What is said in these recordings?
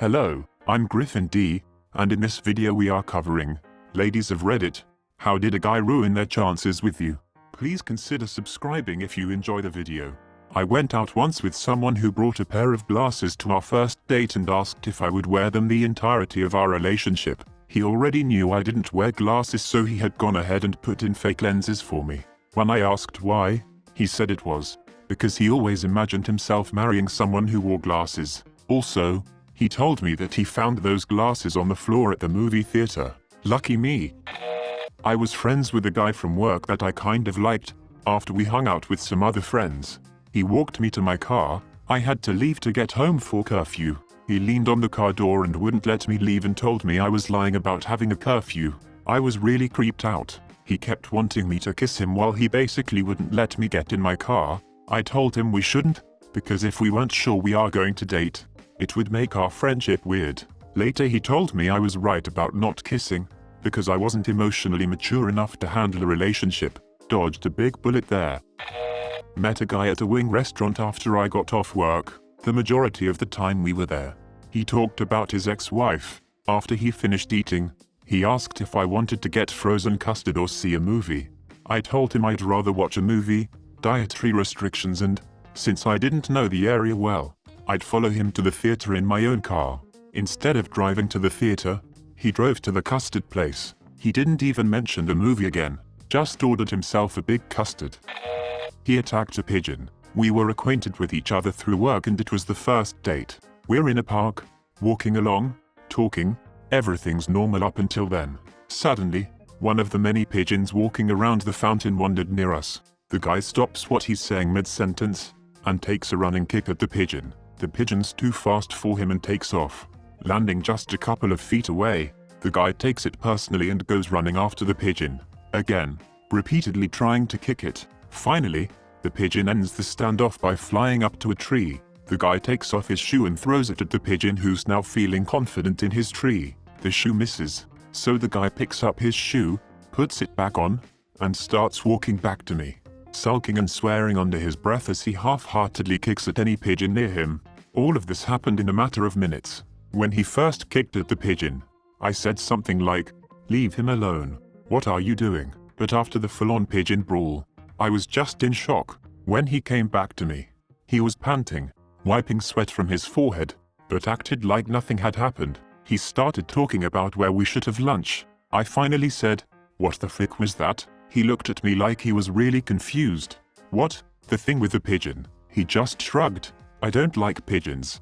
Hello, I'm Griffin D, and in this video we are covering, ladies of Reddit, how did a guy ruin their chances with you? Please consider subscribing if you enjoy the video. I went out once with someone who brought a pair of glasses to our first date and asked if I would wear them the entirety of our relationship. He already knew I didn't wear glasses, so he had gone ahead and put in fake lenses for me. When I asked why, he said it was because he always imagined himself marrying someone who wore glasses. Also, he told me that he found those glasses on the floor at the movie theater. Lucky me. I was friends with a guy from work that I kind of liked. After we hung out with some other friends, he walked me to my car. I had to leave to get home for curfew. He leaned on the car door and wouldn't let me leave and told me I was lying about having a curfew. I was really creeped out. He kept wanting me to kiss him while he basically wouldn't let me get in my car. I told him we shouldn't, because if we weren't sure we are going to date, it would make our friendship weird. Later he told me I was right about not kissing, because I wasn't emotionally mature enough to handle a relationship. Dodged a big bullet there. Met a guy at a wing restaurant after I got off work. The majority of the time we were there, he talked about his ex-wife. After he finished eating, he asked if I wanted to get frozen custard or see a movie. I told him I'd rather watch a movie, dietary restrictions, and, since I didn't know the area well, I'd follow him to the theater in my own car. Instead of driving to the theater, he drove to the custard place. He didn't even mention the movie again, just ordered himself a big custard. He attacked a pigeon. We were acquainted with each other through work and it was the first date. We're in a park, walking along, talking, everything's normal up until then. Suddenly, one of the many pigeons walking around the fountain wandered near us. The guy stops what he's saying mid-sentence, and takes a running kick at the pigeon. The pigeon's too fast for him and takes off, landing just a couple of feet away. The guy takes it personally and goes running after the pigeon, again, repeatedly trying to kick it. Finally, the pigeon ends the standoff by flying up to a tree. The guy takes off his shoe and throws it at the pigeon, who's now feeling confident in his tree. The shoe misses, so the guy picks up his shoe, puts it back on, and starts walking back to me, sulking and swearing under his breath as he half-heartedly kicks at any pigeon near him. All of this happened in a matter of minutes. When he first kicked at the pigeon, I said something like, "Leave him alone. What are you doing?" But after the full-on pigeon brawl, I was just in shock. When he came back to me, he was panting, wiping sweat from his forehead, but acted like nothing had happened. He started talking about where we should have lunch. I finally said, "What the frick was that?" He looked at me like he was really confused. "What? The thing with the pigeon?" He just shrugged. "I don't like pigeons."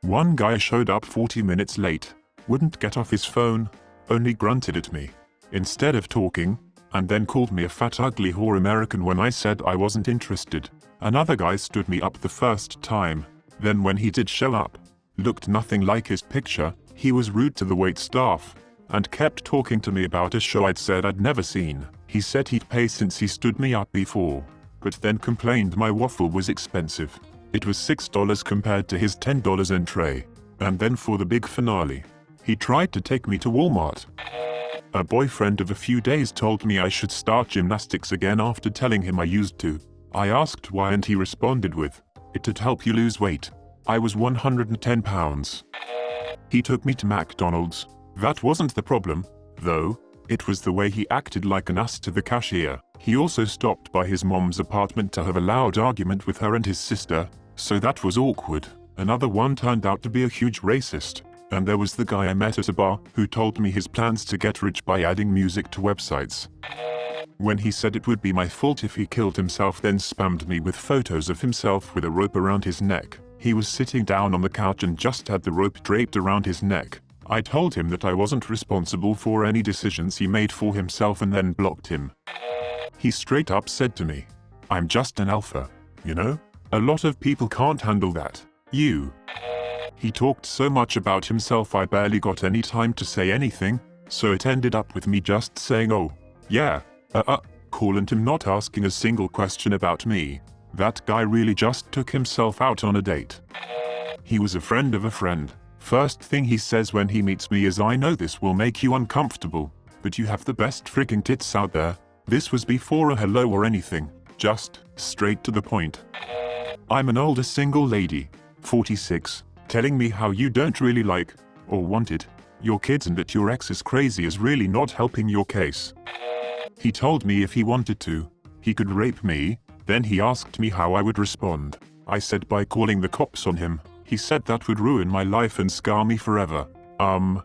One guy showed up 40 minutes late, wouldn't get off his phone, only grunted at me, instead of talking, and then called me a fat ugly whore American when I said I wasn't interested. Another guy stood me up the first time, then when he did show up, looked nothing like his picture. He was rude to the wait staff, and kept talking to me about a show I'd said I'd never seen. He said he'd pay since he stood me up before, but then complained my waffle was expensive. It was $6 compared to his $10 entree. And then for the big finale, he tried to take me to Walmart. A boyfriend of a few days told me I should start gymnastics again after telling him I used to. I asked why and he responded with, "It'd help you lose weight." I was 110 pounds. He took me to McDonald's. That wasn't the problem, though. It was the way he acted like an ass to the cashier. He also stopped by his mom's apartment to have a loud argument with her and his sister, so that was awkward. Another one turned out to be a huge racist. And there was the guy I met at a bar who told me his plans to get rich by adding music to websites. When he said it would be my fault if he killed himself, then spammed me with photos of himself with a rope around his neck. He was sitting down on the couch and just had the rope draped around his neck. I told him that I wasn't responsible for any decisions he made for himself and then blocked him. He straight up said to me, "I'm just an alpha, you know? A lot of people can't handle that. You." He talked so much about himself I barely got any time to say anything, so it ended up with me just saying, "Oh, yeah, cool," and him not asking a single question about me. That guy really just took himself out on a date. He was a friend of a friend. First thing he says when he meets me is, "I know this will make you uncomfortable, but you have the best freaking tits out there." This was before a hello or anything, just straight to the point. I'm an older single lady, 46. telling me how you don't really like, or wanted, your kids and that your ex is crazy is really not helping your case. He told me if he wanted to, he could rape me, then he asked me how I would respond. I said by calling the cops on him. He said that would ruin my life and scar me forever. I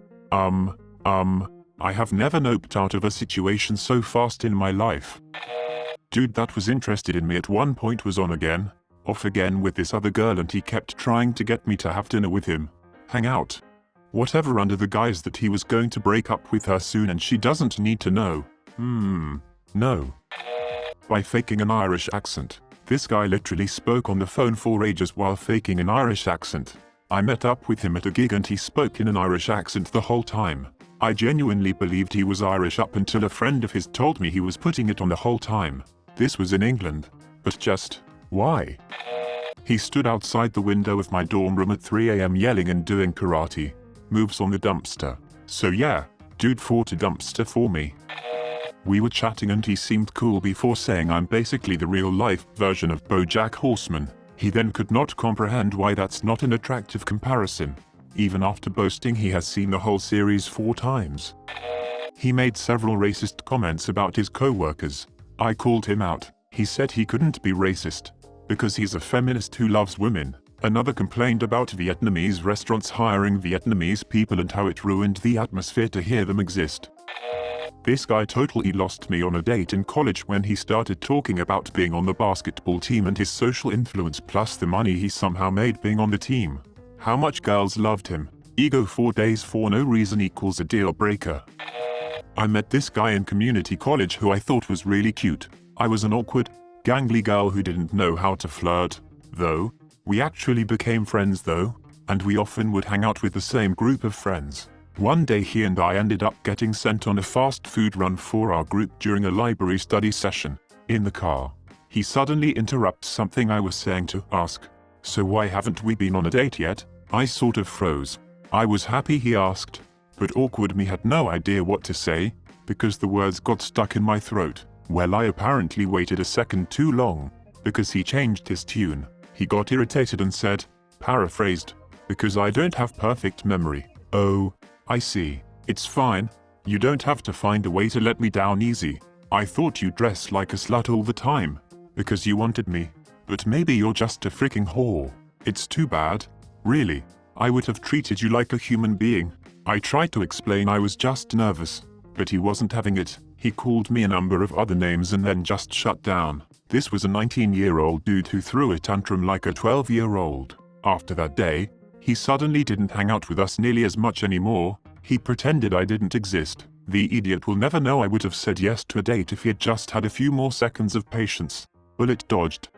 have never noped out of a situation so fast in my life. Dude that was interested in me at one point was on again, off again with this other girl, and he kept trying to get me to have dinner with him. Hang out. Whatever, under the guise that he was going to break up with her soon and she doesn't need to know. No. By faking an Irish accent. This guy literally spoke on the phone for ages while faking an Irish accent. I met up with him at a gig and he spoke in an Irish accent the whole time. I genuinely believed he was Irish up until a friend of his told me he was putting it on the whole time. This was in England. But just, why? He stood outside the window of my dorm room at 3 AM yelling and doing karate moves on the dumpster. So yeah, dude fought a dumpster for me. We were chatting and he seemed cool before saying I'm basically the real-life version of BoJack Horseman. He then could not comprehend why that's not an attractive comparison, even after boasting he has seen the whole series 4 times. He made several racist comments about his co-workers. I called him out. He said he couldn't be racist, because he's a feminist who loves women. Another complained about Vietnamese restaurants hiring Vietnamese people and how it ruined the atmosphere to hear them exist. This guy totally lost me on a date in college when he started talking about being on the basketball team and his social influence plus the money he somehow made being on the team. How much girls loved him. Ego 4 days for no reason equals a deal breaker. I met this guy in community college who I thought was really cute. I was an awkward, gangly girl who didn't know how to flirt, though. We actually became friends though, and we often would hang out with the same group of friends. One day he and I ended up getting sent on a fast food run for our group during a library study session. In the car, he suddenly interrupts something I was saying to ask, "So why haven't we been on a date yet?" I sort of froze. I was happy he asked, but awkward me had no idea what to say, because the words got stuck in my throat. Well, I apparently waited a second too long, because he changed his tune. He got irritated and said, paraphrased, "Because I don't have perfect memory." Oh, I see. It's fine. You don't have to find a way to let me down easy. I thought you dressed like a slut all the time, because you wanted me. But maybe you're just a freaking whore. It's too bad. Really. I would have treated you like a human being. I tried to explain I was just nervous, but he wasn't having it. He called me a number of other names and then just shut down. This was a 19-year-old dude who threw a tantrum like a 12-year-old. After that day, he suddenly didn't hang out with us nearly as much anymore. He pretended I didn't exist. The idiot will never know I would have said yes to a date if he had just had a few more seconds of patience. Bullet dodged.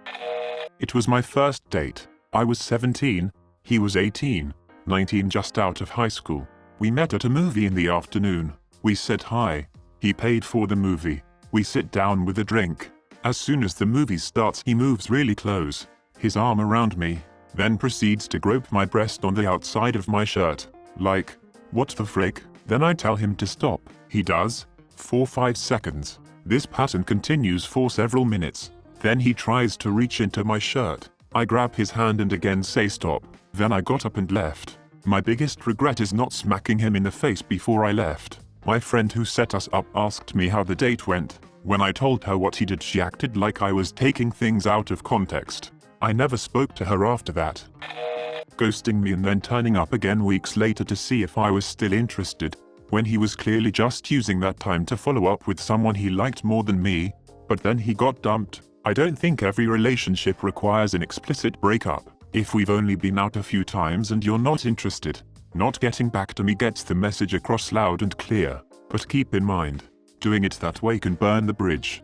It was my first date. I was 17, he was 18, 19, just out of high school. We met at a movie in the afternoon. We said hi. He paid for the movie. We sit down with a drink. As soon as the movie starts, he moves really close, his arm around me, then proceeds to grope my breast on the outside of my shirt. Like, what the frick? Then I tell him to stop. He does. For 5 seconds. This pattern continues for several minutes. Then he tries to reach into my shirt. I grab his hand and again say stop. Then I got up and left. My biggest regret is not smacking him in the face before I left. My friend who set us up asked me how the date went. When I told her what he did, she acted like I was taking things out of context. I never spoke to her after that, ghosting me and then turning up again weeks later to see if I was still interested, when he was clearly just using that time to follow up with someone he liked more than me. But then he got dumped. I don't think every relationship requires an explicit breakup. If we've only been out a few times and you're not interested, not getting back to me gets the message across loud and clear. But keep in mind, doing it that way can burn the bridge.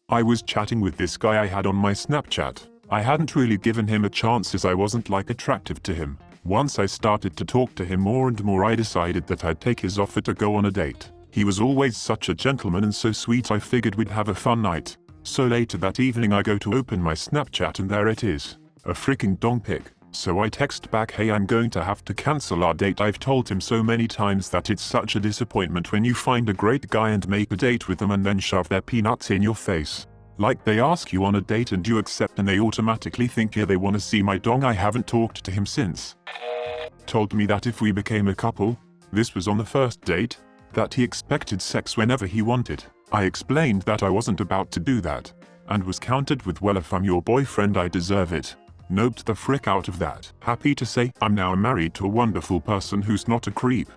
I was chatting with this guy I had on my Snapchat. I hadn't really given him a chance as I wasn't attractive to him. Once I started to talk to him more and more, I decided that I'd take his offer to go on a date. He was always such a gentleman and so sweet, I figured we'd have a fun night. So later that evening I go to open my Snapchat and there it is. A freaking dong pic. So I text back, "Hey, I'm going to have to cancel our date. I've told him so many times that it's such a disappointment when you find a great guy and make a date with them and then shove their peanuts in your face. Like they ask you on a date and you accept and they automatically think yeah they wanna see my dong. I haven't talked to him since. Told me that if we became a couple, this was on the first date, that he expected sex whenever he wanted. I explained that I wasn't about to do that, and was countered with well if I'm your boyfriend I deserve it. Noped the frick out of that. Happy to say I'm now married to a wonderful person who's not a creep.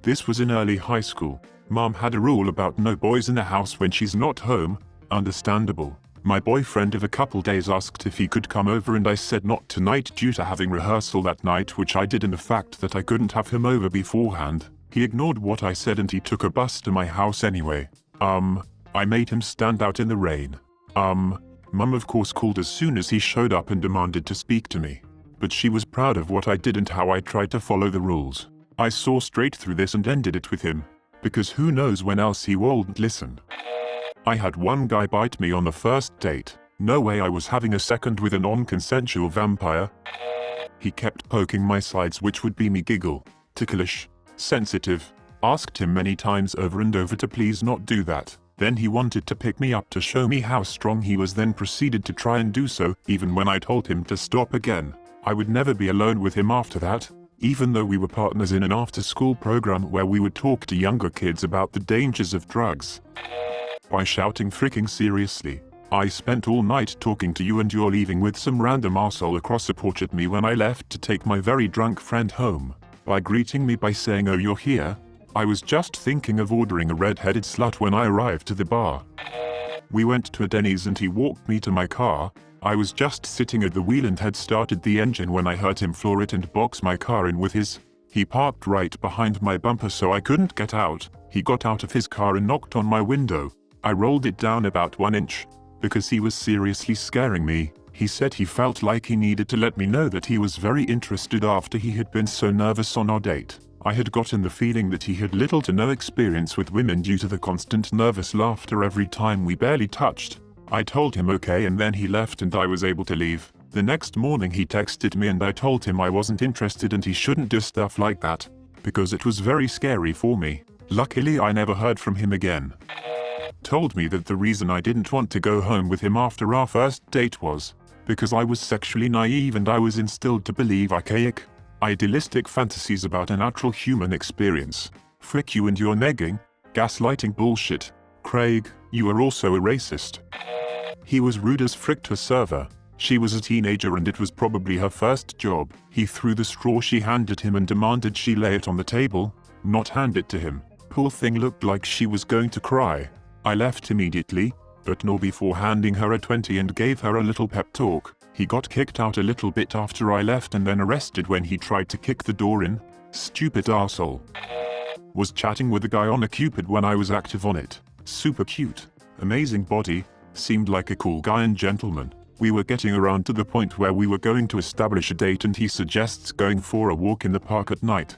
This was in early high school. Mom had a rule about no boys in the house when she's not home. Understandable. My boyfriend of a couple days asked if he could come over and I said not tonight due to having rehearsal that night, which I did, and the fact that I couldn't have him over beforehand. He ignored what I said and he took a bus to my house anyway. I made him stand out in the rain. Mum of course called as soon as he showed up and demanded to speak to me. But she was proud of what I did and how I tried to follow the rules. I saw straight through this and ended it with him. Because who knows when else he won't listen. I had one guy bite me on the first date. No way I was having a second with a non-consensual vampire. He kept poking my sides, which would be me giggle. Ticklish. Sensitive. Asked him many times over and over to please not do that. Then he wanted to pick me up to show me how strong he was, then proceeded to try and do so, even when I told him to stop again. I would never be alone with him after that, even though we were partners in an after-school program where we would talk to younger kids about the dangers of drugs. By shouting freaking seriously, I spent all night talking to you and you're leaving with some random arsehole across the porch at me when I left to take my very drunk friend home. By greeting me by saying oh you're here, I was just thinking of ordering a red-headed slut when I arrived to the bar. We went to a Denny's and he walked me to my car. I was just sitting at the wheel and had started the engine when I heard him floor it and box my car in with his. He parked right behind my bumper so I couldn't get out. He got out of his car and knocked on my window. I rolled it down about 1 inch. Because he was seriously scaring me. He said he felt like he needed to let me know that he was very interested after he had been so nervous on our date. I had gotten the feeling that he had little to no experience with women due to the constant nervous laughter every time we barely touched. I told him okay and then he left and I was able to leave. The next morning he texted me and I told him I wasn't interested and he shouldn't do stuff like that, because it was very scary for me. Luckily I never heard from him again. Told me that the reason I didn't want to go home with him after our first date was because I was sexually naive and I was instilled to believe archaic, idealistic fantasies about a natural human experience. Frick you and your negging, gaslighting bullshit. Craig, you are also a racist. He was rude as frick to a server. She was a teenager and it was probably her first job. He threw the straw she handed him and demanded she lay it on the table, not hand it to him. Poor thing looked like she was going to cry. I left immediately, but not before handing her a 20 and gave her a little pep talk. He got kicked out a little bit after I left and then arrested when he tried to kick the door in. Stupid arsehole. Was chatting with a guy on a Cupid when I was active on it. Super cute. Amazing body. Seemed like a cool guy and gentleman. We were getting around to the point where we were going to establish a date and he suggests going for a walk in the park at night.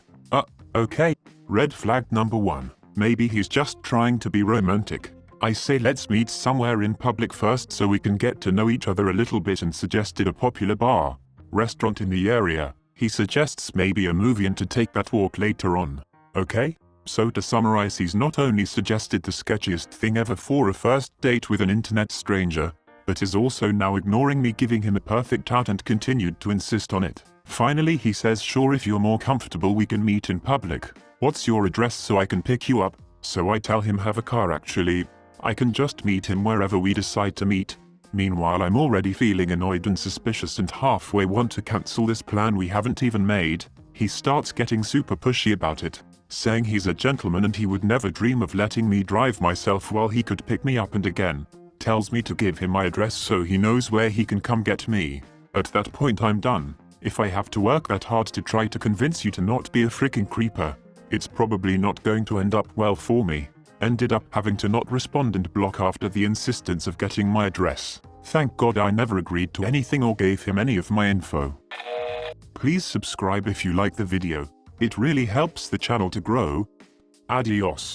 Okay. Red flag number 1. Maybe he's just trying to be romantic. I say let's meet somewhere in public first so we can get to know each other a little bit and suggested a popular bar, restaurant in the area. He suggests maybe a movie and to take that walk later on. Okay? So to summarize, he's not only suggested the sketchiest thing ever for a first date with an internet stranger, but is also now ignoring me giving him a perfect out and continued to insist on it. Finally he says sure if you're more comfortable we can meet in public. What's your address so I can pick you up? So I tell him have a car actually. I can just meet him wherever we decide to meet. Meanwhile I'm already feeling annoyed and suspicious and halfway want to cancel this plan we haven't even made. He starts getting super pushy about it, saying he's a gentleman and he would never dream of letting me drive myself while he could pick me up, and again tells me to give him my address so he knows where he can come get me. At that point I'm done. If I have to work that hard to try to convince you to not be a freaking creeper, it's probably not going to end up well for me. Ended up having to not respond and block after the insistence of getting my address. Thank God I never agreed to anything or gave him any of my info. Please subscribe if you like the video. It really helps the channel to grow. Adios.